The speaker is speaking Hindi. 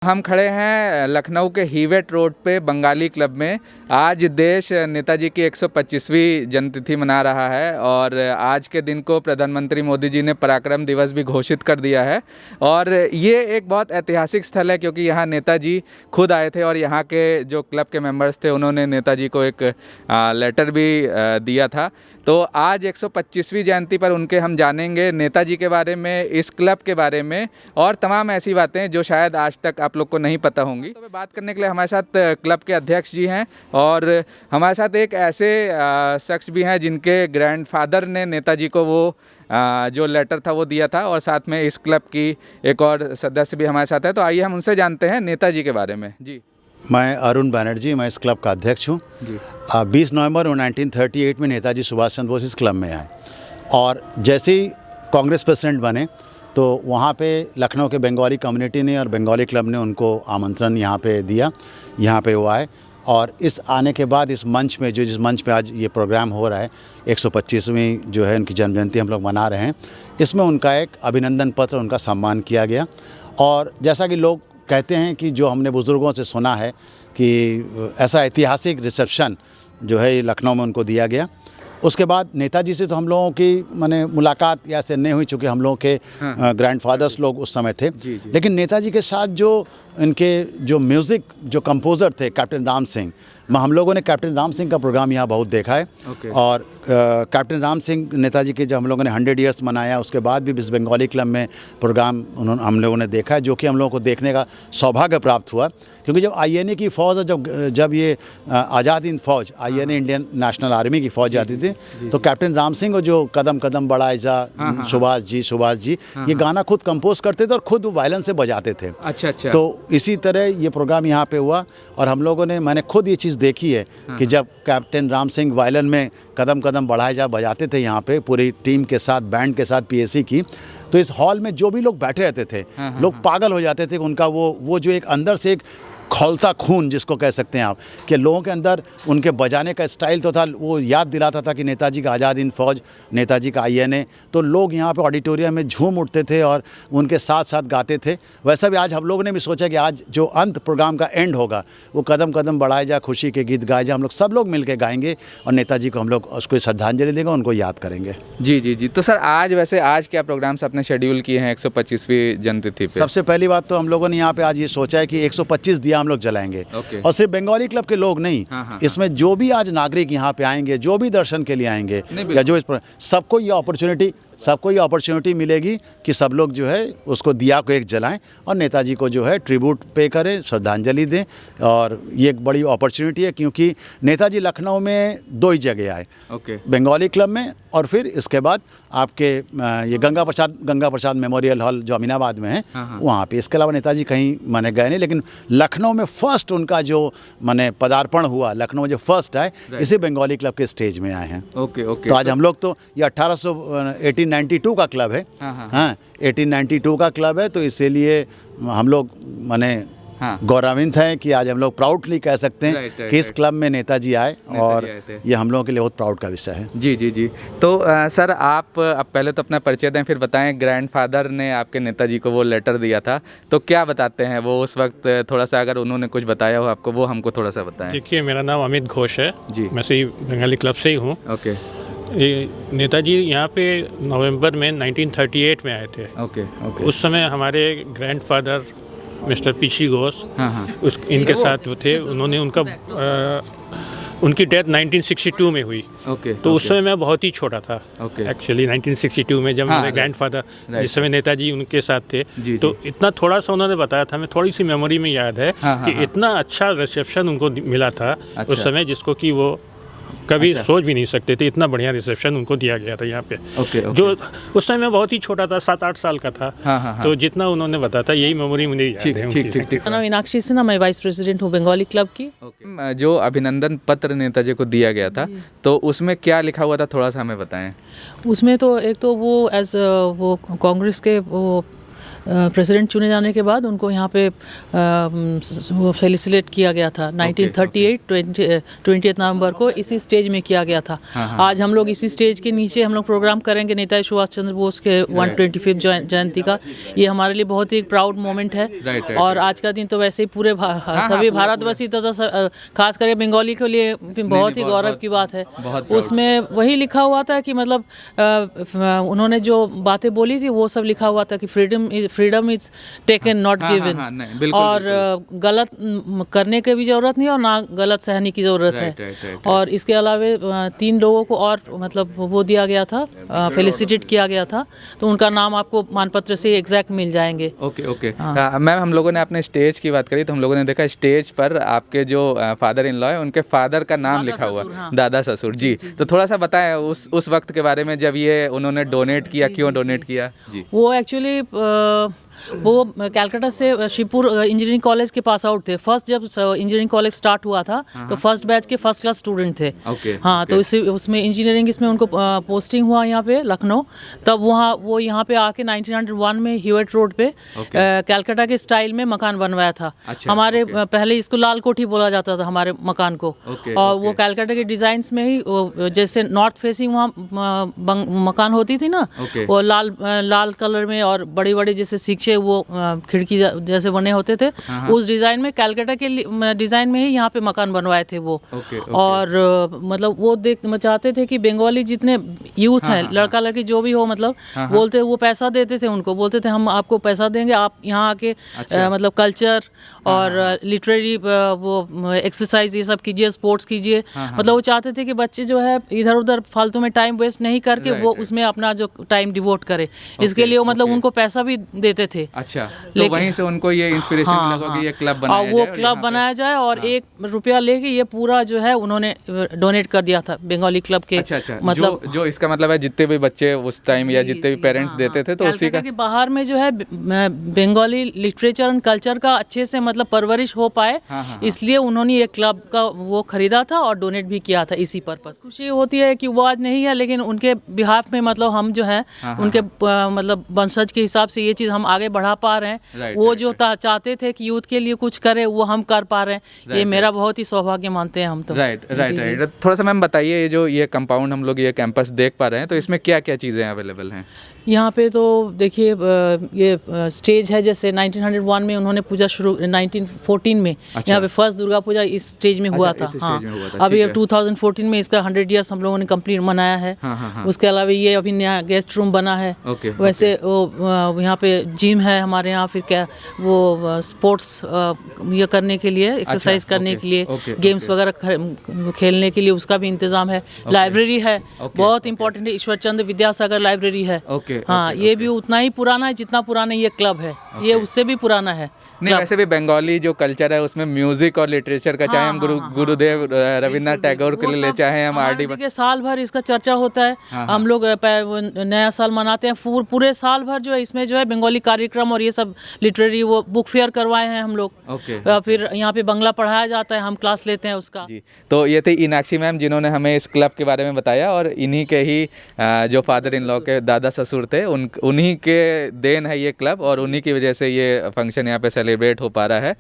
हम खड़े हैं लखनऊ के हीवेट रोड पे बंगाली क्लब में। आज देश नेताजी की 125वीं जन्मतिथि मना रहा है और आज के दिन को प्रधानमंत्री मोदी जी ने पराक्रम दिवस भी घोषित कर दिया है। और ये एक बहुत ऐतिहासिक स्थल है क्योंकि यहाँ नेताजी खुद आए थे और यहाँ के जो क्लब के मेंबर्स थे उन्होंने नेताजी को एक लेटर भी दिया था। तो आज 125वीं जयंती पर उनके हम जानेंगे नेताजी के बारे में, इस क्लब के बारे में और तमाम ऐसी बातें जो शायद आज तक आप लोग को नहीं पता होंगी। तो बात करने के लिए हमारे साथ क्लब के अध्यक्ष जी हैं और हमारे साथ एक ऐसे शख्स भी हैं जिनके ग्रैंडफादर ने नेताजी को वो जो लेटर था वो दिया था और साथ में इस क्लब की एक और सदस्य भी हमारे साथ है। तो आइए हम उनसे जानते हैं नेताजी के बारे में। जी, मैं अरुण बनर्जी, मैं इस क्लब का अध्यक्ष हूँ। 20 नवंबर 1938 में नेताजी सुभाष चंद्र बोस इस क्लब में आए और जैसे ही कांग्रेस प्रेसिडेंट बने तो वहाँ पे लखनऊ के बंगाली कम्युनिटी ने और बंगाली क्लब ने उनको आमंत्रण यहाँ पे दिया, यहाँ पे वो आए। और इस आने के बाद इस मंच में जिस मंच पे आज ये प्रोग्राम हो रहा है, 125वीं जो है उनकी जन्म जयंती हम लोग मना रहे हैं, इसमें उनका एक अभिनंदन पत्र, उनका सम्मान किया गया। और जैसा कि लोग कहते हैं कि जो हमने बुज़ुर्गों से सुना है कि ऐसा ऐतिहासिक रिसेप्शन जो है लखनऊ में उनको दिया गया। उसके बाद नेताजी से तो हम लोगों की माने मुलाकात या से नहीं हुई, चूँकि हम लोगों के ग्रैंडफादर्स लोग उस समय थे। लेकिन नेताजी के साथ जो इनके जो म्यूज़िक जो कंपोज़र थे कैप्टन राम सिंह, हम लोगों ने कैप्टन राम सिंह का प्रोग्राम यहाँ बहुत देखा है। और कैप्टन राम सिंह नेताजी के जब हम लोगों ने 100 ईयर्स मनाया उसके बाद भी इस बंगाली क्लब में प्रोग्राम हम लोगों ने देखा है, जो कि हम लोगों को देखने का सौभाग्य प्राप्त हुआ। क्योंकि जब INA की फ़ौज जब ये आज़ाद हिंद फ़ौज INA इंडियन नेशनल आर्मी की फ़ौज आती थी तो कैप्टन राम सिंह को जो कदम कदम बढ़ाए जा सुभाष जी ये गाना खुद कंपोज करते थे और खुद वायलिन से बजाते थे। अच्छा। तो इसी तरह ये प्रोग्राम यहाँ पे हुआ और हम लोगों ने, मैंने खुद ये चीज़ देखी है कि जब कैप्टन राम सिंह वायलिन में कदम कदम बढ़ाए जा बजाते थे यहाँ पे पूरी टीम के साथ, बैंड के साथ, PAC की, तो इस हॉल में जो भी लोग बैठे रहते थे लोग पागल हो जाते थे। उनका वो जो एक अंदर से एक खौलता खून जिसको कह सकते हैं आप, कि लोगों के अंदर उनके बजाने का स्टाइल तो था, वो याद दिलाता था कि नेताजी का आज़ाद हिंद फ़ौज, नेताजी का INA। तो लोग यहाँ पे ऑडिटोरियम में झूम उठते थे और उनके साथ साथ गाते थे। वैसा भी आज हम लोगों ने भी सोचा कि आज जो अंत प्रोग्राम का एंड होगा वो कदम कदम बढ़ाए जा, खुशी के गीत गाए जा, हम लोग सब लोग मिल के गाएंगे और नेताजी को हम लोग उसको श्रद्धांजलि देंगे, उनको याद करेंगे। जी। तो सर आज क्या प्रोग्राम्स आपने शेड्यूल किए हैं 125वीं जन्मतिथि पे? सबसे पहली बात तो हम लोगों ने यहाँ पे आज ये सोचा है कि 125 दिया हम लोग जलाएंगे। और सिर्फ बंगाली क्लब के लोग नहीं, इसमें जो भी आज नागरिक यहाँ पे आएंगे, जो भी दर्शन के लिए आएंगे या जो सबको ये अपॉर्चुनिटी मिलेगी कि सब लोग जो है उसको दिया को एक जलाएं और नेताजी को जो है ट्रिब्यूट पे करें, श्रद्धांजलि दें। और ये एक बड़ी अपॉर्चुनिटी है क्योंकि नेताजी लखनऊ में 2 ही जगह आए, बंगाली क्लब में और फिर इसके बाद आपके ये गंगा प्रसाद मेमोरियल हॉल जो अमीनाबाद में है वहाँ पे। इसके अलावा नेताजी कहीं माने गए नहीं, लेकिन लखनऊ में फर्स्ट उनका जो माने पदार्पण हुआ, लखनऊ में जो फर्स्ट आए इसी बंगाली क्लब के स्टेज में आए हैं। तो आज हम लोग तो ये 1892 का क्लब है, 1892 का क्लब है, तो इसीलिए हम लोग माने गौरवान्वित हैं कि आज हम लोग प्राउडली कह सकते हैं कि इस क्लब में नेताजी आए और ये हम लोगों के लिए बहुत प्राउड का विषय है। जी। तो सर आप अब पहले तो अपना परिचय दें, फिर बताएं ग्रैंडफादर ने आपके नेताजी को वो लेटर दिया था तो क्या बताते हैं वो उस वक्त, थोड़ा सा अगर उन्होंने कुछ बताया हो आपको वो हमको थोड़ा सा बताएं। देखिए, मेरा नाम अमित घोष है जी, मैं सही बंगाली क्लब से ही हूँ। नेताजी यहाँ पे नवंबर में 1938 में आए थे। उस समय हमारे ग्रैंडफादर मिस्टर PC घोष इनके साथ वो थे। उन्होंने उनकी डेथ 1962 में हुई। तो उस समय मैं बहुत ही छोटा था एक्चुअली 1962 में, जब मेरे ग्रैंडफादर जिस समय नेताजी उनके साथ थे। तो इतना थोड़ा सा उन्होंने बताया था, मैं थोड़ी सी मेमोरी में याद है कि इतना अच्छा रिसेप्शन उनको मिला था उस समय, जिसको कि वो कभी सोच भी नहीं सकते थे। इतना बढ़िया रिसेप्शन उनको दिया गया था यहाँ पे। जो उस समय मैं बहुत ही छोटा था, 7-8 साल का था। तो जितना उन्होंने बताया था यही मेमोरी मुझे याद है। ठीक। मीनाक्षी सिन्हा, मैं वाइस प्रेसिडेंट हूँ बंगाली क्लब की। जो अभिनंदन पत्र नेताजी को दिया गया था तो उसमें क्या लिखा हुआ था, थोड़ा सा हमें बताएं। उसमें तो एक तो वो कांग्रेस के वो प्रेसिडेंट चुने जाने के बाद उनको यहाँ पे वो फेलिसिलेट किया गया था 1938 20 नवंबर को इसी स्टेज में किया गया था। आज हम लोग इसी स्टेज के नीचे हम लोग प्रोग्राम करेंगे नेताजी सुभाष चंद्र बोस के 125वीं जयंती का। ये हमारे लिए बहुत ही प्राउड मोमेंट है और आज का दिन तो वैसे ही पूरे सभी भारतवासी तथा खास करके बंगाली के लिए बहुत ही गौरव की बात है। उसमें वही लिखा हुआ था कि मतलब उन्होंने जो बातें बोली थी वो सब लिखा हुआ था कि freedom is taken not given, और गलत करने की भी ज़रूरत नहीं और ना गलत सहने की ज़रूरत है। और इसके अलावा 3 लोगों को और मतलब वो दिया गया था, फेलिसिटेट किया गया था, तो उनका नाम आपको मानपत्र से एग्जैक्ट मिल जाएंगे। ओके मैम, हम लोगों ने अपने स्टेज की बात करी तो हम लोगों ने देखा स्टेज पर आपके जो फादर इन लॉ है उनके फादर का नाम लिखा हुआ, दादा ससुर जी। तो थोड़ा सा बताएं उस वक्त के बारे में जब ये उन्होंने डोनेट किया, क्यों डोनेट किया जी? वो एक्चुअली वो कलकत्ता से शिवपुर इंजीनियरिंग कॉलेज के पास आउट थे। फर्स्ट जब इंजीनियरिंग कॉलेज स्टार्ट हुआ था तो फर्स्ट बैच के फर्स्ट क्लास स्टूडेंट थे। हाँ, तो उसमें इंजीनियरिंग इसमें उनको पोस्टिंग हुआ यहाँ पे लखनऊ। तब वो यहाँ पे आके 1901 में ह्यूएट रोड पे कलकत्ता के स्टाइल में मकान बनवाया था। हमारे पहले इसको लाल कोठी बोला जाता था हमारे मकान को। और वो कलकत्ता के डिज़ाइंस में ही जैसे नॉर्थ फेसिंग वहाँ मकान होती थी ना, वो लाल कलर में और बड़ी बड़ी जैसे शिक्षे वो खिड़की जैसे बने होते थे, उस डिज़ाइन में कलकत्ता के डिज़ाइन में ही यहाँ पे मकान बनवाए थे वो। और मतलब वो चाहते थे कि बंगाली जितने यूथ हैं, लड़का लड़की जो भी हो, मतलब बोलते वो पैसा देते थे उनको, बोलते थे हम आपको पैसा देंगे, आप यहाँ आके मतलब कल्चर और लिटरेरी वो एक्सरसाइज ये सब कीजिए, स्पोर्ट्स कीजिए। मतलब वो चाहते थे कि बच्चे जो है इधर उधर फालतू में टाइम वेस्ट नहीं करके वो उसमें अपना जो टाइम डिवोट करे, इसके लिए वो मतलब उनको पैसा भी देते थे। अच्छा, तो वहीं से उनको ये इंस्पिरेशन मिला कि ये क्लब बनाया जाए, वो क्लब बनाया जाए और 1 रुपया लेके ये पूरा जो है उन्होंने डोनेट कर दिया था बंगाली क्लब के। अच्छा, मतलब जो इसका मतलब है जितने भी बच्चे उस टाइम या जितने भी पेरेंट्स देते थे तो उसी का बाहर में जो है बंगाली लिटरेचर एंड कल्चर का अच्छे से मतलब परवरिश हो पाए, इसलिए उन्होंने ये क्लब का वो खरीदा था और डोनेट भी किया था इसी पर्पस। खुशी होती है कि वो आज नहीं है, लेकिन उनके बिहाफ में मतलब हम जो है उनके मतलब वंशज के हिसाब से ये चीज़ हम आगे बढ़ा पा रहे हैं। वो जो चाहते थे कि यूथ के लिए कुछ करे वो हम कर पा रहे हैं। ये मेरा बहुत ही सौभाग्य मानते हैं हम तो। राइट। थोड़ा सा मैम बताइए, ये कंपाउंड हम लोग ये कैंपस देख पा रहे हैं तो इसमें क्या क्या चीज़ें अवेलेबल हैं? यहाँ पे तो देखिए ये स्टेज है, जैसे 1901 में उन्होंने पूजा शुरू 1914 में यहाँ पे फर्स्ट दुर्गा पूजा इस स्टेज में हुआ था। हाँ, अभी 2014 में इसका 100 ईयर्स हम लोगों ने कंप्लीट मनाया है। उसके अलावा ये अभी नया गेस्ट रूम बना है। वैसे वो यहाँ पे जिम है हमारे यहाँ, फिर क्या वो स्पोर्ट्स ये करने के लिए, एक्सरसाइज करने के लिए, गेम्स वगैरह खेलने के लिए उसका भी इंतज़ाम है। लाइब्रेरी है, बहुत इंपॉर्टेंट है, ईश्वर चंद्र विद्यासागर लाइब्रेरी है। हाँ, ये भी उतना ही पुराना है जितना पुराना ये क्लब है, ये उससे भी पुराना है। नहीं, वैसे भी बंगाली जो कल्चर है उसमें म्यूजिक और लिटरेचर का, चाहे हम गुरुदेव रविन्द्रनाथ टैगोर के लिए चाहे हम आर डी साल भर इसका चर्चा होता है। हम लोग नया साल मनाते हैं, पूरे साल भर जो है इसमें जो है बंगाली कार्यक्रम और ये सब लिटरेरी वो बुक फेयर करवाए हैं हम लोग। फिर यहाँ पे बंगला पढ़ाया जाता है, हम क्लास लेते हैं उसका जी। तो ये थी इनाक्षी मैम जिन्होंने हमें इस क्लब के बारे में बताया, और इन्हीं के ही जो फादर इन लॉ के दादा ससुर थे उन्हीं के देन है ये क्लब, और उन्हीं की वजह से ये फंक्शन यहाँ पे सेलिब्रेट हो पा रहा है।